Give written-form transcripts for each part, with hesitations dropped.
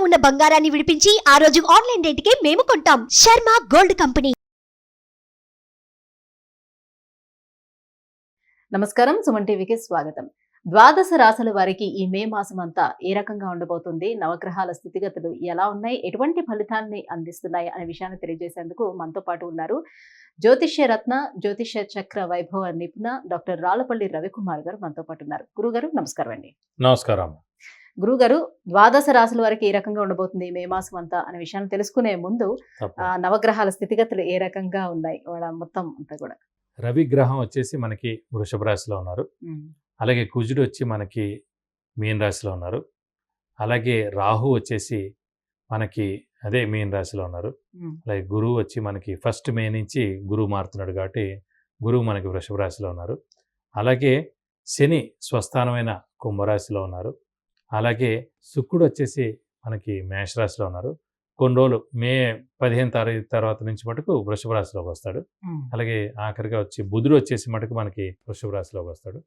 ఉన్న బంగారాన్ని విడిపించి ఆ రోజు ఆన్లైన్ రేటుకే మేము కొంటాం. Sharma gold company. నమస్కారం, సుమన్ టీవీకి స్వాగతం. ద్వాదశ రాశుల వారికి ఈ మే మాసం అంతా ఏ రకంగా ఉండబోతుంది, నవగ్రహాల స్థితిగతులు ఎలా ఉన్నాయి, ఎటువంటి ఫలితాన్ని అందిస్తున్నాయి అనే విషయాన్ని తెలియజేసేందుకు మనతో పాటు ఉన్నారు జ్యోతిష్య రత్న, జ్యోతిష్య చక్ర వైభవ నిపుణ డాక్టర్ రాళ్లపల్లి రవికుమార్ గారు మనతో పాటు ఉన్నారు. గురుగారు నమస్కారం అండి. నమస్కారం. గురుగారు, ద్వాదశ రాశుల వారికి ఏ రకంగా ఉండబోతుంది మే మాసం అంతా అనే విషయాన్ని తెలుసుకునే ముందు నవగ్రహాల స్థితిగతులు ఏ రకంగా ఉన్నాయి వాళ్ళ మొత్తం అంతా కూడా. రవి గ్రహం వచ్చేసి మనకి వృషభ రాశిలో ఉన్నారు. అలాగే కుజుడు వచ్చి మనకి మీన రాశిలో ఉన్నారు. అలాగే రాహు వచ్చేసి మనకి అదే మీన రాశిలో ఉన్నారు. అలాగే గురువు వచ్చి మనకి 1 మే నుంచి గురువు మారుతున్నాడు కాబట్టి గురువు మనకి వృషభ రాశిలో ఉన్నారు. అలాగే శని స్వస్థానమైన కుంభరాశిలో ఉన్నారు. అలాగే శుక్రుడు వచ్చేసి మనకి మేషరాశిలో ఉన్నారు. కొన్ని రోజులు మే 15 తారీఖు తర్వాత నుంచి మటుకు వృషభ రాశిలోకి వస్తాడు. అలాగే ఆఖరిగా వచ్చి బుధుడు వచ్చేసి మటుకు మనకి వృషభ రాశిలోకి వస్తాడు.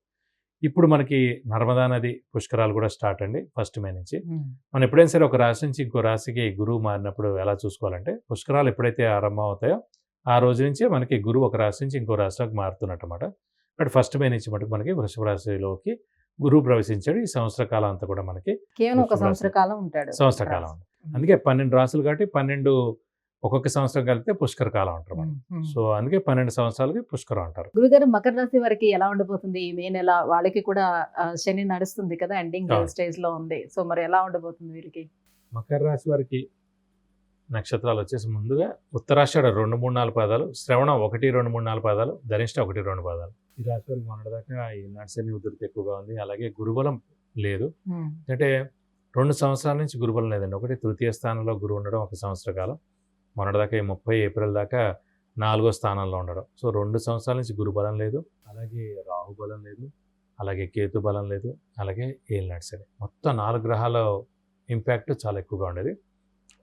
ఇప్పుడు మనకి నర్మదా నది పుష్కరాలు కూడా స్టార్ట్ అండి 1 మే నుంచి. మనం ఎప్పుడైనా సరే ఒక రాశి నుంచి ఇంకో రాశికి గురువు మారినప్పుడు ఎలా చూసుకోవాలంటే, పుష్కరాలు ఎప్పుడైతే ఆరంభం అవుతాయో ఆ రోజు నుంచే మనకి గురువు ఒక రాశి నుంచి ఇంకో రాశిలోకి మారుతున్నట్టు అన్నమాట. బట్ 1 మే నుంచి మటుకు మనకి వృషభ రాశిలోకి గురువు ప్రవేశించాడు. ఈ సంవత్సర కాలం అంతా కూడా మనకి కేవలం ఒక సంవత్సర కాలం ఉంటాడు. సంవత్సర కాలం. అందుకే 12 రాసులు కాబట్టి 12 ఒక్కొక్క సంవత్సరం కలిపితే పుష్కర కాలం అంటారు మనం. సో అందుకే 12 సంవత్సరాలకి పుష్కరం అంటారు. గురుగారు, మకర రాశి వారికి ఎలా ఉండబోతుంది ఈ మే నెల? వాళ్ళకి కూడా శని నడుస్తుంది కదా, ఎండింగ్ స్టేజ్ లో ఉంది. సో మరి ఎలా ఉండబోతుంది వీరికి? మకర రాశి వారికి నక్షత్రాలు వచ్చేసి ముందుగా ఉత్తరాషాఢ 2, 3, 4 పాదాలు, శ్రవణం 1, 2, 3, 4 పాదాలు, ధనిష్ట 1, 2 పాదాలు. ఈ రాశి వారికి మొన్నటిదాకా ఈ శని ఉధృతి ఎక్కువగా ఉంది. అలాగే గురుబలం లేదు. అంటే 2 సంవత్సరాల నుంచి గురుబలం లేదండి. ఒకటి తృతీయ స్థానంలో గురువు ఉండడం 1 సంవత్సర కాలం, మొన్నటిదాకా 30 ఏప్రిల్ దాకా 4వ స్థానంలో ఉండడం. సో 2 సంవత్సరాల నుంచి గురుబలం లేదు. అలాగే రాహుబలం లేదు, అలాగే కేతు బలం లేదు, అలాగే ఏలినాటి శని. మొత్తం 4 గ్రహాల ఇంపాక్ట్ చాలా ఎక్కువగా ఉండేది.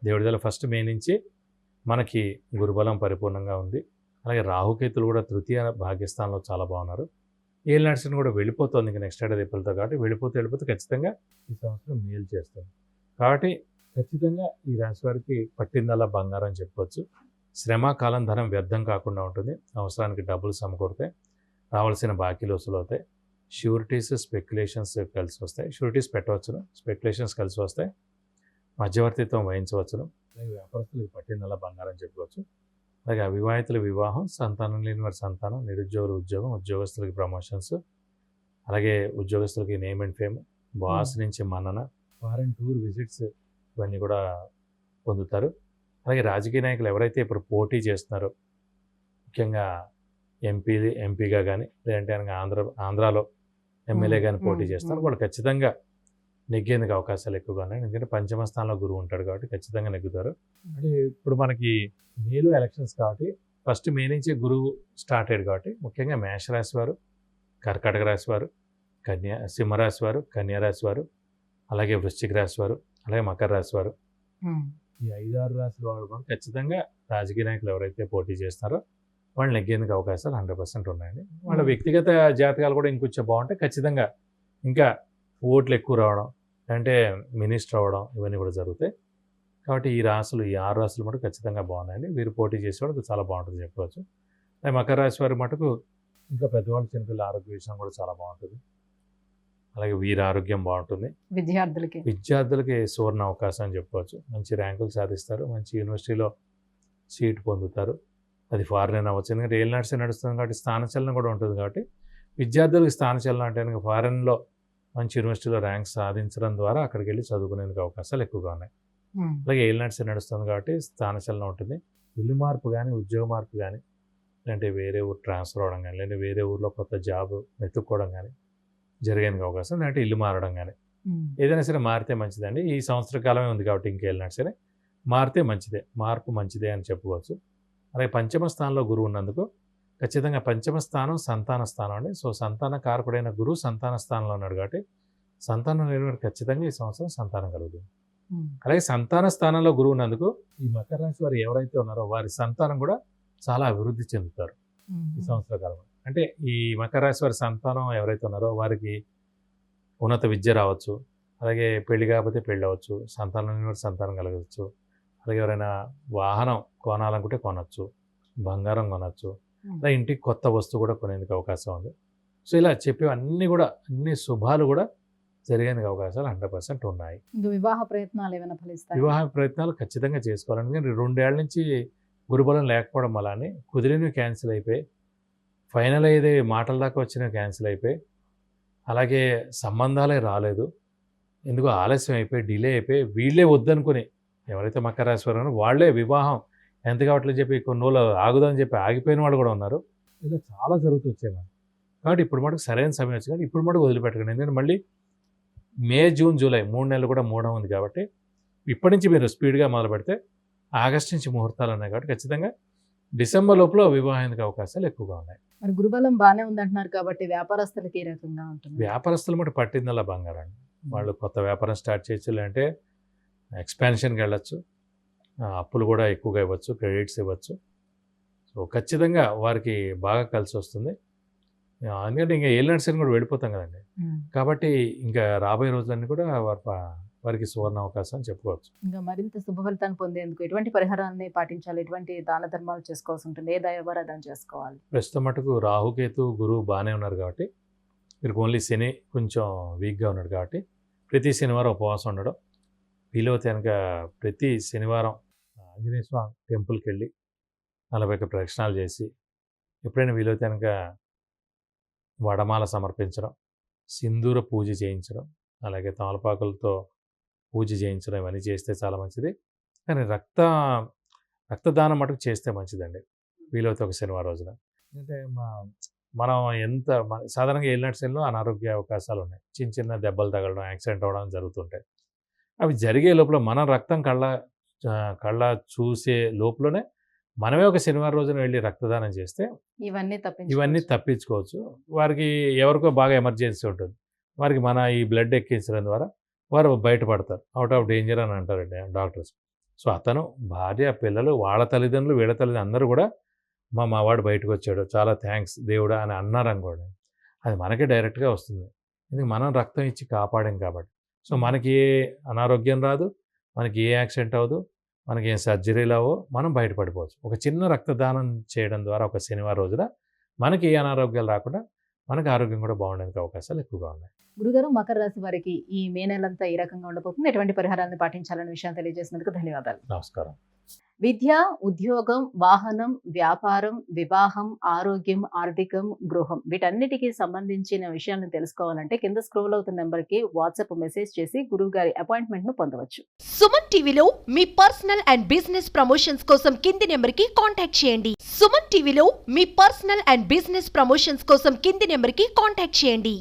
దేవుడి దయ 1 మే నుంచి మనకి గురుబలం పరిపూర్ణంగా ఉంది. అలాగే రాహుకేతులు కూడా తృతీయ భాగ్యస్థానంలో చాలా బాగున్నారు. ఏలినాటి శని కూడా వెళ్ళిపోతుంది ఇంకా నెక్స్ట్ ఏప్రిల్తో. కాబట్టి వెళ్ళిపోతే ఖచ్చితంగా ఈ సంవత్సరం మేలు చేస్తుంది. కాబట్టి ఖచ్చితంగా ఈ రాశి వారికి పట్టిందల్లా బంగారం అని చెప్పుకోవచ్చు. శ్రమ, కాలం, ధనం వ్యర్థం కాకుండా ఉంటుంది. అవసరానికి డబ్బులు సమకూడతాయి, రావాల్సిన బాకీలు వసూలు అవుతాయి. షూరిటీస్, స్పెక్యులేషన్స్ కలిసి వస్తాయి. షూరిటీస్ పెట్టవచ్చును, స్పెక్యులేషన్స్ కలిసి వస్తాయి. మధ్యవర్తిత్వం వహించవచ్చును. అలాగే వ్యాపారస్తులకు పట్టిందల్లా బంగారం చెప్పుకోవచ్చు. అలాగే అవివాహితుల వివాహం, సంతానం లేని వారి సంతానం, నిరుద్యోగుల ఉద్యోగం, ఉద్యోగస్తులకి ప్రమోషన్స్, అలాగే ఉద్యోగస్తులకి నేమ్ అండ్ ఫేమ్, బాస్ నుంచి మన్నన, ఫారెన్ టూర్ విజిట్స్ ఇవన్నీ కూడా పొందుతారు. అలాగే రాజకీయ నాయకులు ఎవరైతే ఇప్పుడు పోటీ చేస్తున్నారో, ముఖ్యంగా ఎంపీగా కానీ లేదంటే కనుక ఆంధ్రాలో ఎమ్మెల్యే కానీ పోటీ చేస్తున్నారు, వాళ్ళు ఖచ్చితంగా నెగ్గేందుకు అవకాశాలు ఎక్కువగా ఉన్నాయి. ఎందుకంటే పంచమ స్థానంలో గురువు ఉంటాడు కాబట్టి ఖచ్చితంగా నెగ్గుతారు. అంటే ఇప్పుడు మనకి మేలో ఎలక్షన్స్ కాబట్టి 1 మే నుంచి గురువు స్టార్ట్ అయ్యాడు కాబట్టి ముఖ్యంగా మేషరాశి వారు, కర్కాటక రాశి వారు, సింహరాశి వారు, కన్యారాశి వారు, అలాగే వృశ్చిక రాశి వారు, అలాగే మకర రాశి వారు, ఈ 5-6 రాశుల వారు కూడా ఖచ్చితంగా రాజకీయ నాయకులు ఎవరైతే పోటీ చేస్తున్నారో వాళ్ళు నెగ్గేందుకు అవకాశాలు 100% ఉన్నాయండి. వాళ్ళ వ్యక్తిగత జాతకాలు కూడా ఇంకొంచెం బాగుంటే ఖచ్చితంగా ఇంకా ఓట్లు ఎక్కువ రావడం, అంటే మినిస్టర్ అవ్వడం ఇవన్నీ కూడా జరుగుతాయి. కాబట్టి ఈ 6 రాశులు మటుకు ఖచ్చితంగా బాగున్నాయండి. వీరు పోటీ చేసేవాళ్ళకి చాలా బాగుంటుంది చెప్పుకోవచ్చు. అలాగే మకర రాశి వారి మటుకు ఇంకా పెద్దవాళ్ళు, చిన్నపిల్లల ఆరోగ్య విషయం కూడా చాలా బాగుంటుంది. అలాగే వీరి ఆరోగ్యం బాగుంటుంది. విద్యార్థులకి సువర్ణ అవకాశం అని చెప్పుకోవచ్చు. మంచి ర్యాంకులు సాధిస్తారు, మంచి యూనివర్సిటీలో సీట్ పొందుతారు. అది ఫారెన్ అవ్వచ్చు. ఎందుకంటే ఏలినాటి శని నడుస్తుంది కాబట్టి స్థానచలనం కూడా ఉంటుంది. కాబట్టి విద్యార్థులకు స్థానచలనం అంటే కనుక ఫారెన్లో మంచి యూనివర్సిటీలో ర్యాంక్ సాధించడం ద్వారా అక్కడికి వెళ్ళి చదువుకునేందుకు అవకాశాలు ఎక్కువగా ఉన్నాయి. అలాగే ఏలినాటి శని నడుస్తుంది కాబట్టి స్థానచలనం ఉంటుంది. ఇల్లు మార్పు కానీ, ఉద్యోగ మార్పు కానీ, లేదంటే వేరే ఊరు ట్రాన్స్ఫర్ అవ్వడం కానీ, లేదంటే వేరే ఊర్లో కొత్త జాబ్ వెతుక్కోవడం కానీ జరిగేందుకు అవకాశం, లేదంటే ఇల్లు మారడం కానీ ఏదైనా సరే మారితే మంచిదండి. ఈ సంవత్సర కాలమే ఉంది కాబట్టి ఇంకేళ్ళినా సరే మారితే మంచిదే, మార్పు మంచిదే అని చెప్పుకోవచ్చు. అలాగే పంచమ స్థానంలో గురువు ఉన్నందుకు ఖచ్చితంగా పంచమ స్థానం సంతాన స్థానం అండి. సో సంతాన కారకుడైన గురువు సంతాన స్థానంలో ఉన్నాడు కాబట్టి సంతానం లేని వారికి ఖచ్చితంగా ఈ సంవత్సరం సంతానం కలుగుతుంది. అలాగే సంతాన స్థానంలో గురువు ఉన్నందుకు ఈ మకర రాశి వారు ఎవరైతే ఉన్నారో వారి సంతానం కూడా చాలా అభివృద్ధి చెందుతారు ఈ సంవత్సర కాలంలో. అంటే ఈ మకర రాశి వారి సంతానం ఎవరైతే ఉన్నారో వారికి ఉన్నత విద్య రావచ్చు, అలాగే పెళ్లి కాకపోతే పెళ్ళి అవ్వచ్చు, సంతానం లేని వారికి సంతానం కలగవచ్చు, అలాగే ఎవరైనా వాహనం కొనాలనుకుంటే కొనవచ్చు, బంగారం కొనవచ్చు, అలా ఇంటికి కొత్త వస్తువు కూడా కొనేందుకు అవకాశం ఉంది. సో ఇలా చెప్పేవన్నీ కూడా అన్ని శుభాలు కూడా జరిగేందుకు అవకాశాలు 100% ఉన్నాయి. ఇంకా వివాహ ప్రయత్నాలు ఏమైనా ఫలిస్తాయి? వివాహ ప్రయత్నాలు ఖచ్చితంగా చేసుకోవాలి. ఎందుకంటే 2 ఏళ్ల నుంచి గురుబలం లేకపోవడం వల్ల కుదిరినవి క్యాన్సిల్ అయిపోయి, ఫైనల్ అయ్యేది మాటల దాకా వచ్చినవి క్యాన్సిల్ అయిపోయి, అలాగే సంబంధాలే రాలేదు, ఎందుకో ఆలస్యం అయిపోయి డిలే అయిపోయి వీళ్ళే వద్దనుకుని ఎవరైతే మకర రాశి వారు ఉన్నారో వాళ్ళే వివాహం ఎంత కావట్లేదు చెప్పి కొన్ని రోజులు ఆగుదని చెప్పి ఆగిపోయిన వాళ్ళు కూడా ఉన్నారు. ఇలా చాలా జరుగుతూ వచ్చాయి మనం. కాబట్టి ఇప్పుడు మటుకు సరైన సమయం వచ్చింది కాబట్టి ఇప్పుడు మటుకు వదిలిపెట్టకండి. ఎందుకంటే మళ్ళీ మే, జూన్, జూలై 3 నెలలు కూడా మూఢం ఉంది కాబట్టి ఇప్పటి నుంచి మీరు స్పీడ్గా మొదలు పెడితే ఆగస్టు నుంచి ముహూర్తాలు ఉన్నాయి కాబట్టి ఖచ్చితంగా డిసెంబర్ లోపల వివాహానికి అవకాశాలు ఎక్కువగా ఉన్నాయి. మరి గురుబలం బాగానే ఉందంటున్నారు కాబట్టి వ్యాపారస్తులకి ఏ రకంగా ఉంటుంది? వ్యాపారస్తులు మటు పట్టిందల్లా బంగారం అండి. వాళ్ళు కొత్త వ్యాపారం స్టార్ట్ చేయొచ్చు, లేదంటే ఎక్స్పాన్షన్కి వెళ్ళచ్చు, అప్పులు కూడా ఎక్కువగా ఇవ్వచ్చు, క్రెడిట్స్ ఇవ్వచ్చు. సో ఖచ్చితంగా వారికి బాగా కలిసి వస్తుంది. ఎందుకంటే ఇంకా ఏలినాటి కూడా వెళ్ళిపోతాం కదండి, కాబట్టి ఇంకా రాబోయే రోజులన్నీ కూడా వారికి సువర్ణ అవకాశం అని చెప్పుకోవచ్చు. ఇంకా మరింత శుభ ఫలితాన్ని పొందేందుకు ఎటువంటి పరిహారాన్ని పాటించాలి, ఎటువంటి దాన ధర్మాలు చేసుకోవాల్సి ఉంటుంది, ఏ దైవారాధన చేసుకోవాలి? ప్రస్తుతం మటుకు రాహుకేతు గురువు బాగానే ఉన్నారు కాబట్టి మీరు ఓన్లీ శని కొంచెం వీక్గా ఉన్నాడు కాబట్టి ప్రతి శనివారం ఉపవాసం ఉండడం, వీలైతే కనుక ప్రతి శనివారం ఆంజనేయ స్వామి టెంపుల్కి వెళ్ళి 41 ప్రదక్షిణాలు చేసి, ఎప్పుడైనా వీలైతే కనుక వడమాల సమర్పించడం, సింధూర పూజ చేయించడం, అలాగే తమలపాకులతో పూజ చేయించడం, ఇవన్నీ చేస్తే చాలా మంచిది. కానీ రక్తదానం మటుకు చేస్తే మంచిదండి వీలైతే ఒక శనివారం రోజున. ఎందుకంటే మనం సాధారణంగా ఏలినాటి శనిలో అనారోగ్య అవకాశాలు ఉన్నాయి. చిన్న చిన్న దెబ్బలు తగలడం, యాక్సిడెంట్ అవ్వడం జరుగుతుంటాయి. అవి జరిగే లోపల మనం రక్తం కళ్ళ చూసే లోపలనే మనమే ఒక శనివారం రోజున వెళ్ళి రక్తదానం చేస్తే ఇవన్నీ తప్పించుకోవచ్చు. వారికి ఎవరికో బాగా ఎమర్జెన్సీ ఉంటుంది, వారికి మన ఈ బ్లడ్ ఎక్కించడం ద్వారా వారు బయటపడతారు, అవుట్ ఆఫ్ డేంజర్ అని అంటారండి డాక్టర్స్. సో అతను, భార్య, పిల్లలు, వాళ్ళ తల్లిదండ్రులు, వీళ్ళ తల్లిదండ్రులు అందరూ కూడా మా వాడు బయటకు వచ్చాడు, చాలా థ్యాంక్స్ దేవుడా అని అన్నారు అనుకోండి, అది మనకే డైరెక్ట్గా వస్తుంది. ఎందుకంటే మనం రక్తం ఇచ్చి కాపాడాం కాబట్టి. సో మనకి ఏ అనారోగ్యం రాదు, మనకి ఏ యాక్సిడెంట్ అవ్వదు, మనకి ఏం సర్జరీలు అవ్వో, మనం బయటపడిపోవచ్చు. ఒక చిన్న రక్తదానం చేయడం ద్వారా ఒక శనివారం రోజున మనకి ఏ అనారోగ్యాలు రాకుండా మనకి ఆరోగ్యం కూడా బాగుండడానికి అవకాశాలు ఎక్కువగా ఉన్నాయి. గురుగారు, మకర రాశి వారికి ఈ మే నెలంతా ఈ రకంగా ఉండబోతుంది, ఎటువంటి పరిహారాన్ని పాటించాలనే విషయాన్ని తెలియజేసినందుకు ధన్యవాదాలు. నమస్కారం. విద్య, ఉద్యోగం, వాహనం, వ్యాపారం, వివాహం, ఆరోగ్యం, ఆర్థికం, గృహం వీటన్నిటికీ సంబంధించిన విషయాలను తెలుసుకోవాలంటే కింద స్క్రోల్ అవుతున్న నెంబర్కి వాట్సాప్ మెసేజ్ చేసి గురువు గారి అపాయింట్మెంట్ ను పొందవచ్చు. సుమన్ టీవీలో మీ పర్సనల్ అండ్ బిజినెస్ ప్రమోషన్స్ కోసం కింది నెంబర్కి కాంటాక్ట్ చేయండి. సుమన్ టీవీలో మీ పర్సనల్ అండ్ బిజినెస్ ప్రమోషన్స్ కోసం కింది నెంబర్కి కాంటాక్ట్ చేయండి.